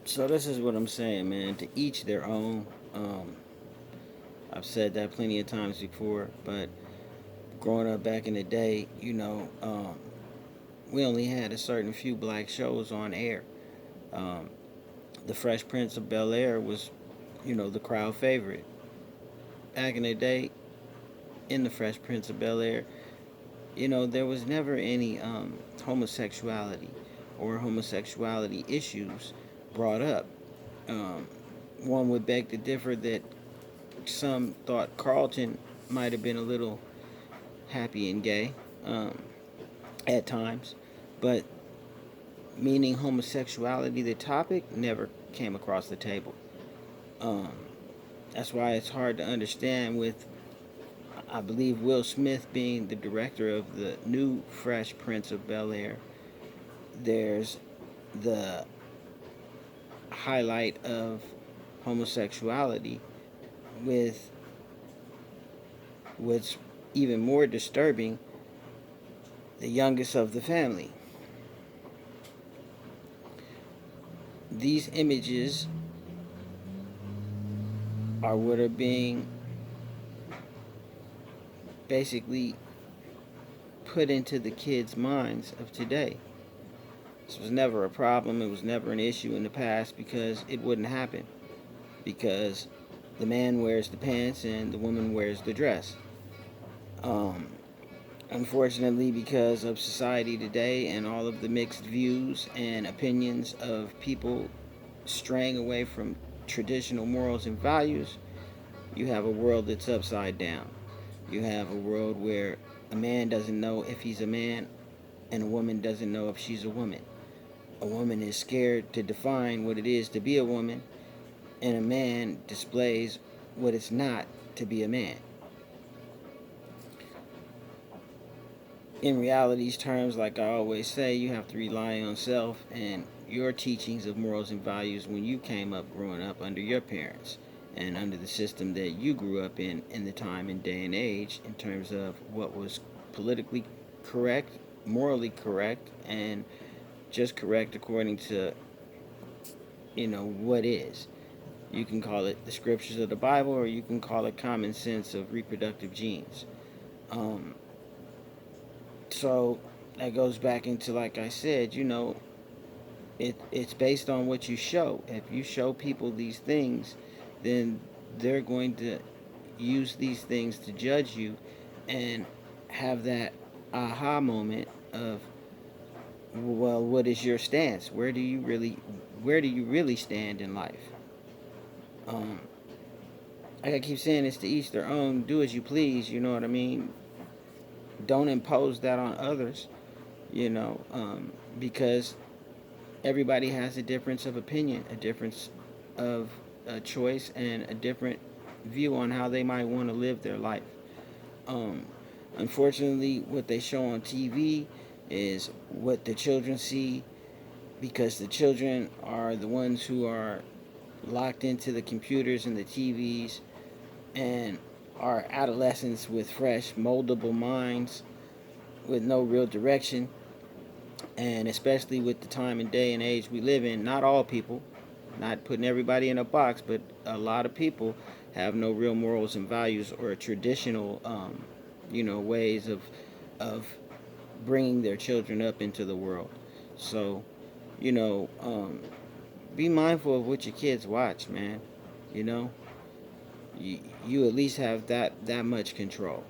So this is what I'm saying, man. To each their own. I've said that plenty of times before, but growing up back in the day, we only had a certain few black shows on air. Um, the Fresh Prince of Bel Air was, the crowd favorite. Back in the day, in the Fresh Prince of Bel Air, there was never any homosexuality or homosexuality issues brought up. Um, One would beg to differ that some thought Carlton might have been a little happy and gay um, at times, but meaning homosexuality, the topic never came across the table. Um, that's why it's hard to understand with, I believe, Will Smith being the director of the new Fresh Prince of Bel Air. There's the highlight of homosexuality with what's even more disturbing, the youngest of the family. These images are what are being basically put into the kids' minds of today. This was never a problem, it was never an issue in the past because it wouldn't happen. Because the man wears the pants and the woman wears the dress. Um, Unfortunately, because of society today and all of the mixed views and opinions of people straying away from traditional morals and values, you have a world that's upside down. You have a world where a man doesn't know if he's a man and a woman doesn't know if she's a woman. A woman is scared to define what it is to be a woman, and a man displays what it's not to be a man. In reality's terms, like I always say, you have to rely on self and your teachings of morals and values when you came up growing up under your parents and under the system that you grew up in the time and day and age, in terms of what was politically correct, morally correct, and just correct according to what is. You can call it the scriptures of the Bible, or you can call it common sense of reproductive genes. Um, so that goes back into, like I said, it's based on what you show. If you show people these things, then they're going to use these things to judge you and have that aha moment of, well, what is your stance? Where do you really stand in life? Um, like I keep saying, it's to each their own. Do as you please. You know what I mean? Don't impose that on others. Because everybody has a difference of opinion, a difference of a choice, and a different view on how they might want to live their life. Um, Unfortunately, what they show on TV is what the children see, because the children are the ones who are locked into the computers and the TVs, and are adolescents with fresh, moldable minds with no real direction. And especially with the time and day and age we live in, not all people, not putting everybody in a box, but a lot of people have no real morals and values or traditional, ways of bringing their children up into the world. So, you know, um, be mindful of what your kids watch, man. You know, you at least have that much control.